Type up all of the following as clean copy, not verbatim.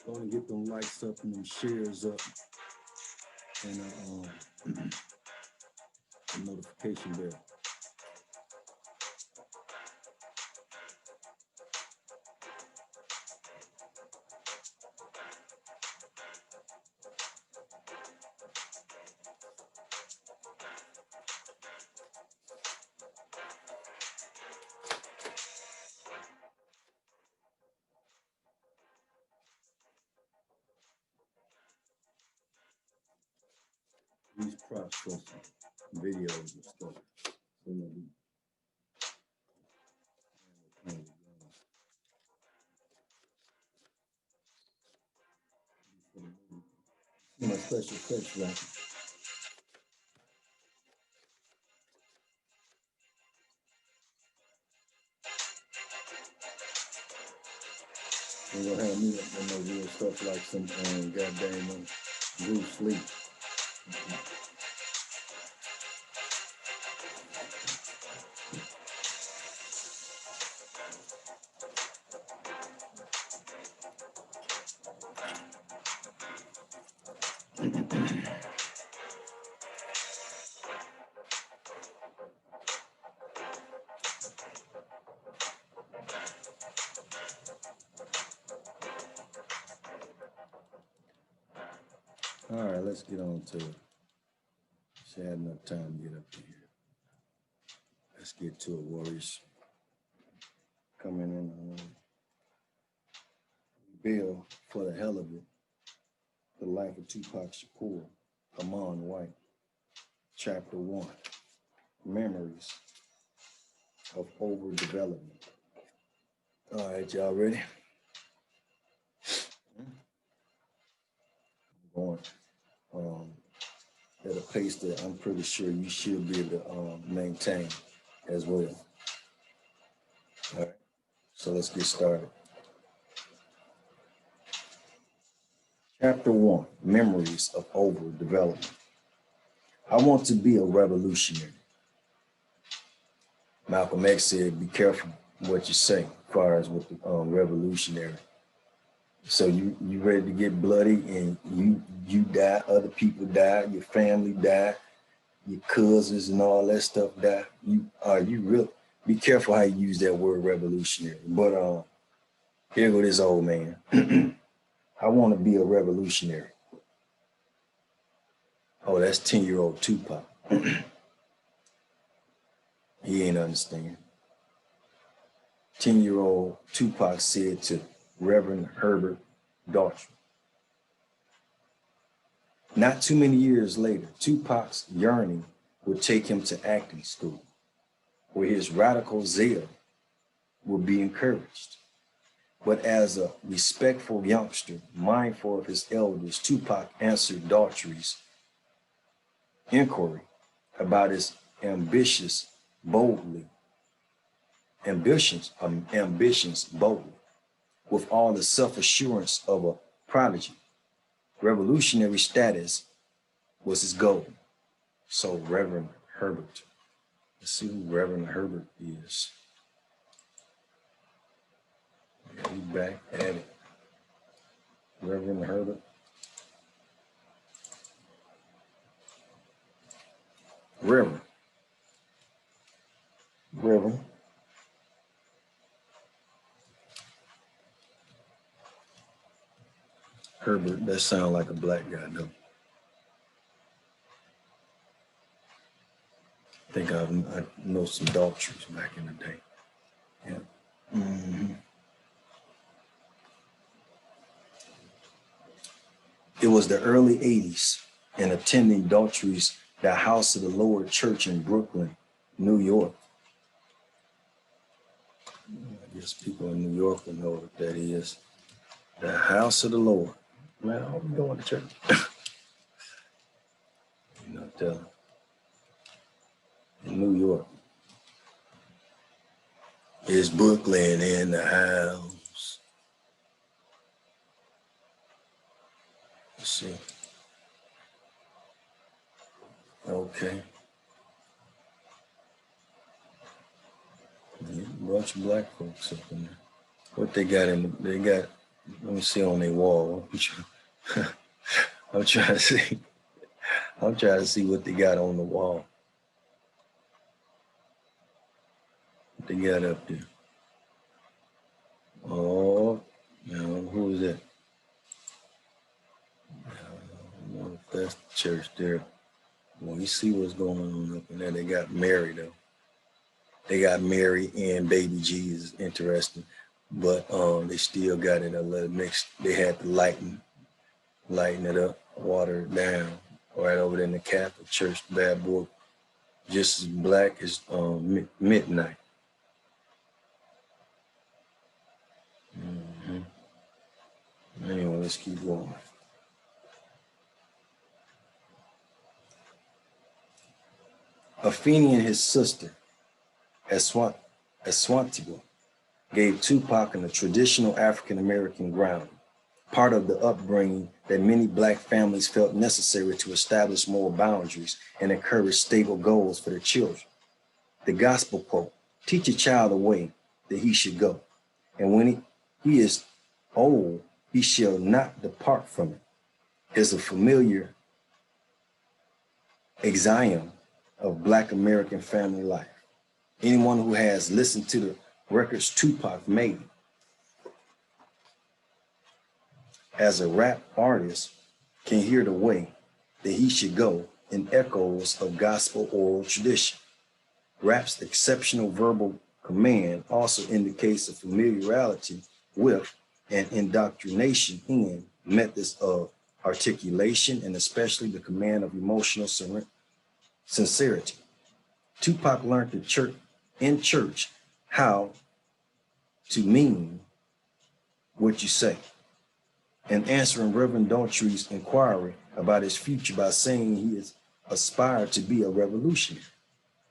Going to get them likes up and them shares up and the notification bell. These props for some videos and stuff. So, my special effects racket. We're gonna have me up on no real stuff like some goddamn Bruce Lee. All right, let's get on to it. She had enough time to get up here. Let's get to it, Warriors. Coming in on Bill for the hell of it. The Life of Tupac Shakur, Amon White. Chapter 1, Memories of Overdevelopment. All right, y'all ready? Going at a pace that I'm pretty sure you should be able to maintain as well. All right, so let's get started. Chapter 1, Memories of Overdevelopment. I want to be a revolutionary. Malcolm X said, be careful what you say as far as with the revolutionary. So you ready to get bloody and you die, other people die, your family die, your cousins and all that stuff die. You real be careful how you use that word revolutionary. But here go this old man. I want to be a revolutionary. Oh, that's 10-year-old Tupac. He ain't understand. 10-year-old Tupac said to Reverend Herbert Daughtry. Not too many years later, Tupac's yearning would take him to acting school, where his radical zeal would be encouraged. But as a respectful youngster, mindful of his elders, Tupac answered Daughtry's inquiry about his ambitions boldly, with all the self-assurance of a prodigy. Revolutionary status was his goal. So Reverend Herbert. Let's see who Reverend Herbert is. Yeah, we back at it. Reverend Herbert. Reverend. Herbert, that sounds like a black guy though. I think I know some Daltries back in the day. Yeah. Mm-hmm. It was the early 80s, and attending Daltry's the House of the Lord Church in Brooklyn, New York. I guess people in New York will know what that is. The House of the Lord. Man, I'm going to church. You know, tell them. In New York. It's Brooklyn in the house. Let's see. Okay. Yeah, a bunch of black folks up in there. What they got they got, let me see on their wall. I'm trying to see. I'm trying to see what they got on the wall. What they got up there. Oh, who is that? I don't know if that's the church there. Well, you see what's going on up in there. They got Mary though. They got Mary and baby Jesus. Interesting, but they still got it a little mixed. They had to lighten it up, water it down. Right over there in the Catholic Church, bad boy, just as black as midnight. Mm-hmm. Anyway, let's keep going. Afeni and his sister, Eswantibo, gave Tupac a traditional African-American ground, part of the upbringing that many black families felt necessary to establish moral boundaries and encourage stable goals for their children. The gospel quote, "Teach a child the way that he should go, and when he is old, he shall not depart from it," is a familiar axiom of Black American family life. Anyone who has listened to the records Tupac made as a rap artist can hear the way that he should go in echoes of gospel oral tradition. Rap's exceptional verbal command also indicates a familiarity with and indoctrination in methods of articulation and especially the command of emotional sincerity. Tupac learned in church how to mean what you say, and answering Reverend Daltrey's inquiry about his future by saying he is aspired to be a revolutionary.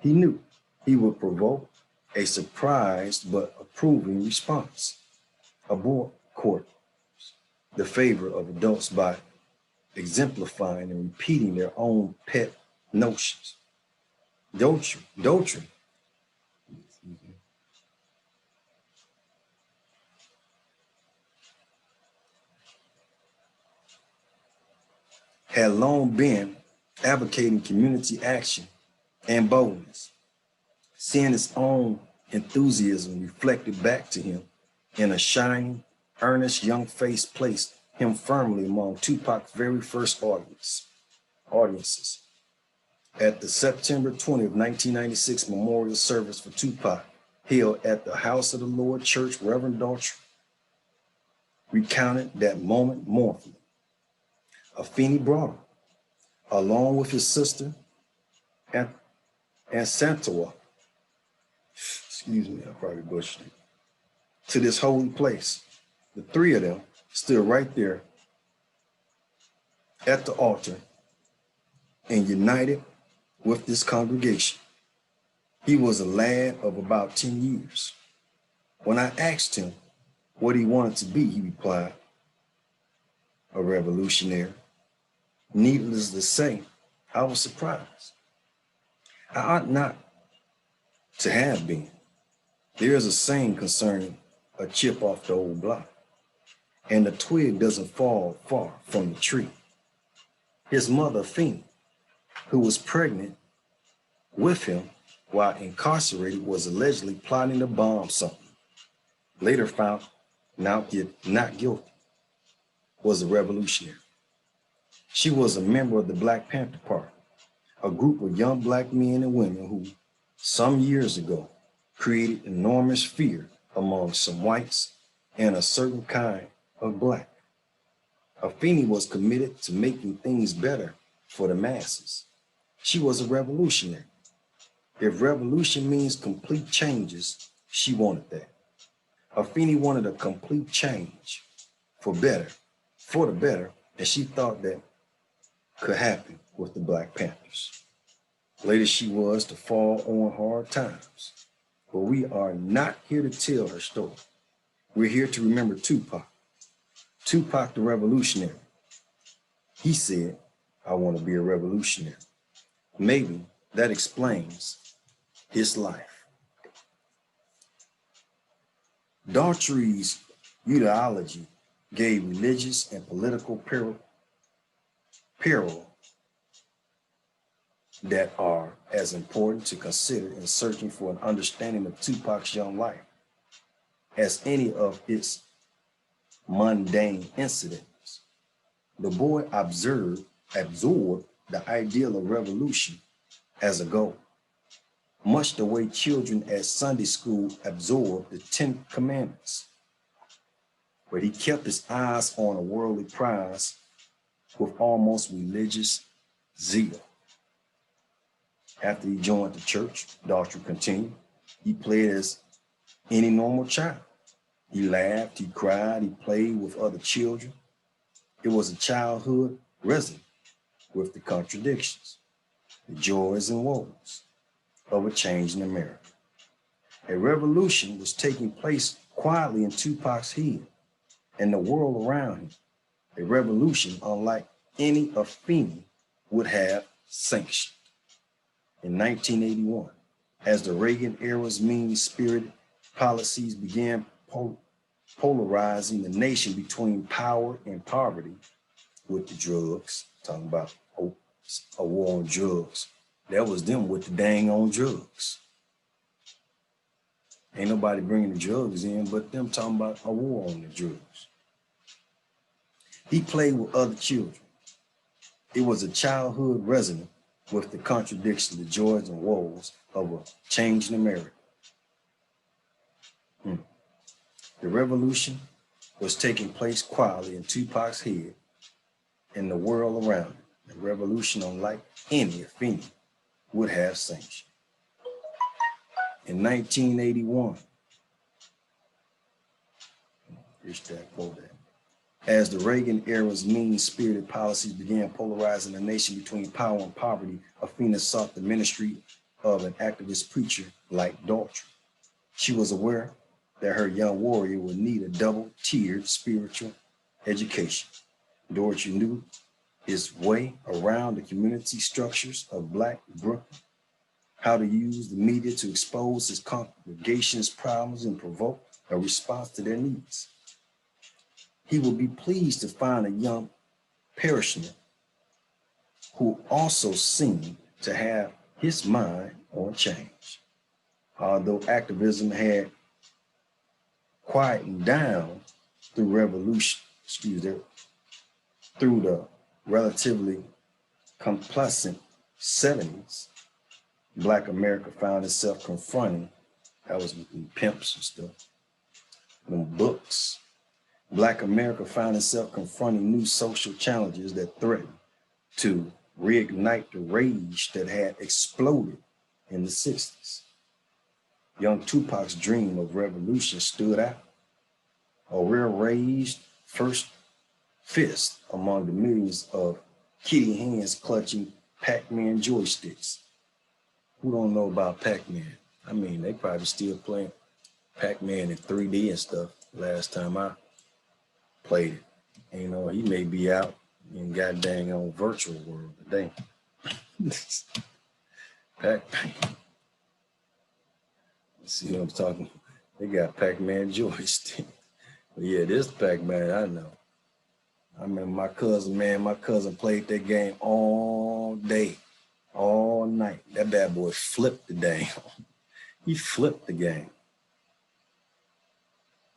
He knew he would provoke a surprised but approving response. Abort court the favor of adults by exemplifying and repeating their own pet notions. Daltrey had long been advocating community action and boldness, seeing his own enthusiasm reflected back to him in a shining, earnest young face placed him firmly among Tupac's very first audiences. At the September 20th, 1996 memorial service for Tupac, held at the House of the Lord Church, Reverend Daltrey recounted that moment mournfully. Afeni brought him, along with his sister and Santawa, excuse me, I probably butchered it, to this holy place. The three of them stood right there at the altar and united with this congregation. He was a lad of about 10 years. When I asked him what he wanted to be, he replied, a revolutionary. Needless to say, I was surprised. I ought not to have been. There is a saying concerning a chip off the old block, and the twig doesn't fall far from the tree. His mother, Feeney, who was pregnant with him while incarcerated, was allegedly plotting to bomb something. Later found not guilty, was a revolutionary. She was a member of the Black Panther Party, a group of young black men and women who, some years ago, created enormous fear among some whites and a certain kind of black. Afeni was committed to making things better for the masses. She was a revolutionary. If revolution means complete changes, she wanted that. Afeni wanted a complete change for the better, and she thought that could happen with the Black Panthers. Later, she was to fall on hard times, but we are not here to tell her story. We're here to remember Tupac. Tupac the revolutionary. He said, I want to be a revolutionary. Maybe that explains his life. Daughtry's ideology gave religious and political peril that are as important to consider in searching for an understanding of Tupac's young life as any of its mundane incidents. The boy absorbed the ideal of revolution as a goal, much the way children at Sunday school absorb the 10 Commandments. But he kept his eyes on a worldly prize with almost religious zeal. After he joined the church, Daughtry continued, he played as any normal child. He laughed, he cried, he played with other children. It was a childhood resonant with the contradictions, the joys and woes of a change in America. A revolution was taking place quietly in Tupac's head and the world around him. A revolution unlike any Afeni would have sanctioned. In 1981, as the Reagan era's mean-spirited policies began polarizing the nation between power and poverty with the drugs, talking about a war on drugs. That was them with the dang on drugs. Ain't nobody bringing the drugs in but them talking about a war on the drugs. He played with other children. It was a childhood resonant with the contradictions, the joys and woes of a change in America. The revolution was taking place quietly in Tupac's head and the world around him. A revolution unlike any, if any, would have sanctioned. In 1981, as the Reagan era's mean-spirited policies began polarizing the nation between power and poverty, Afeni sought the ministry of an activist preacher like Daughtry. She was aware that her young warrior would need a double-tiered spiritual education. Daughtry knew his way around the community structures of Black Brooklyn, how to use the media to expose his congregation's problems and provoke a response to their needs. He would be pleased to find a young parishioner who also seemed to have his mind on change. Although activism had quietened down through through the relatively complacent 70s, Black America found itself confronting, that was with the pimps and stuff, them books. Black America found itself confronting new social challenges that threatened to reignite the rage that had exploded in the 60s. Young Tupac's dream of revolution stood out, a rare-raised first fist among the millions of kitty hands clutching Pac-Man joysticks. Who don't know about Pac-Man? I mean, they probably still playing Pac-Man in 3D and stuff last time I played it. You know, he may be out in goddamn on virtual world today. Pac-Man. See what I'm talking? They got Pac-Man joystick. But yeah, this Pac-Man I know. I remember my cousin played that game all day, all night. That bad boy flipped the game. He flipped the game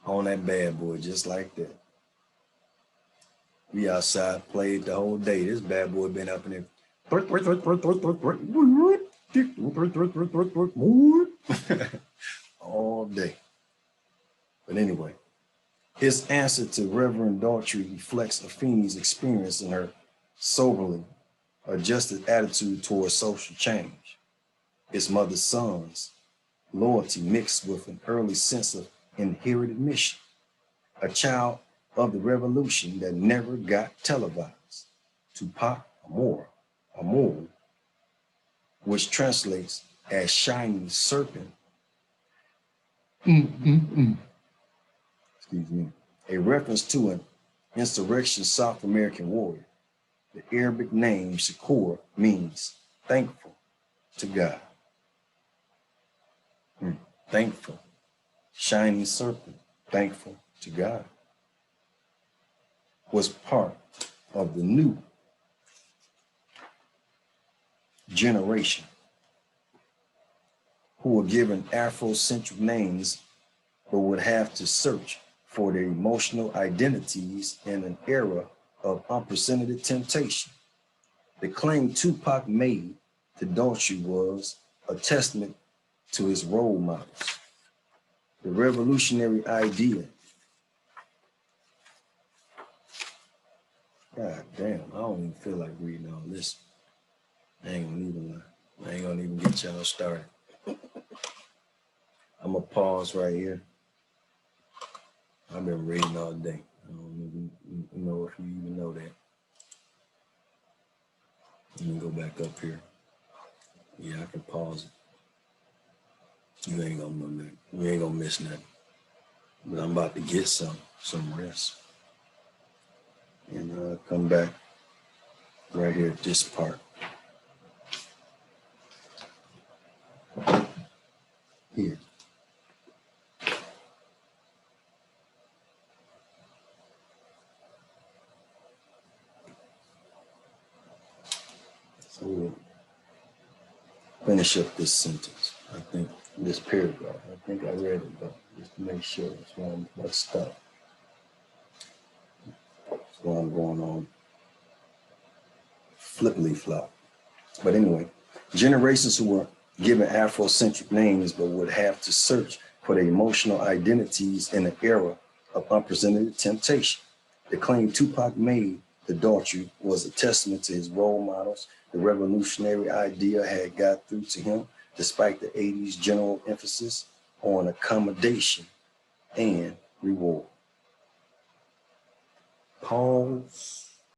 on that bad boy just like that. We outside played the whole day. This bad boy been up in there. All day. But anyway, his answer to Reverend Daughtry reflects Afeni's experience in her soberly adjusted attitude towards social change. His mother's son's loyalty mixed with an early sense of inherited mission. A child of the revolution that never got televised. Tupac Amor, which translates as shining serpent. Excuse me. A reference to an insurrection South American warrior. The Arabic name Shakur means thankful to God. Thankful. Shining serpent, thankful to God. Was part of the new generation who were given Afrocentric names but would have to search for their emotional identities in an era of unprecedented temptation. The claim Tupac made to Daughtry was a testament to his role models. The revolutionary idea. God damn, I don't even feel like reading all this. I ain't gonna even get y'all started. I'm gonna pause right here. I've been reading all day. I don't even know if you even know that. Let me go back up here. Yeah, I can pause it. You ain't gonna know nothing. You ain't gonna miss nothing. But I'm about to get some rest. And come back right here at this part. Here. So we'll finish up this sentence. I think this paragraph. I think I read it, but just to make sure that's why I'm stuck. That's why I'm going on flippily flop. But anyway, generations who were given Afrocentric names but would have to search for their emotional identities in an era of unprecedented temptation. The claim Tupac made to Daughtry was a testament to his role models. The revolutionary idea had got through to him despite the 80s general emphasis on accommodation and reward. Pause.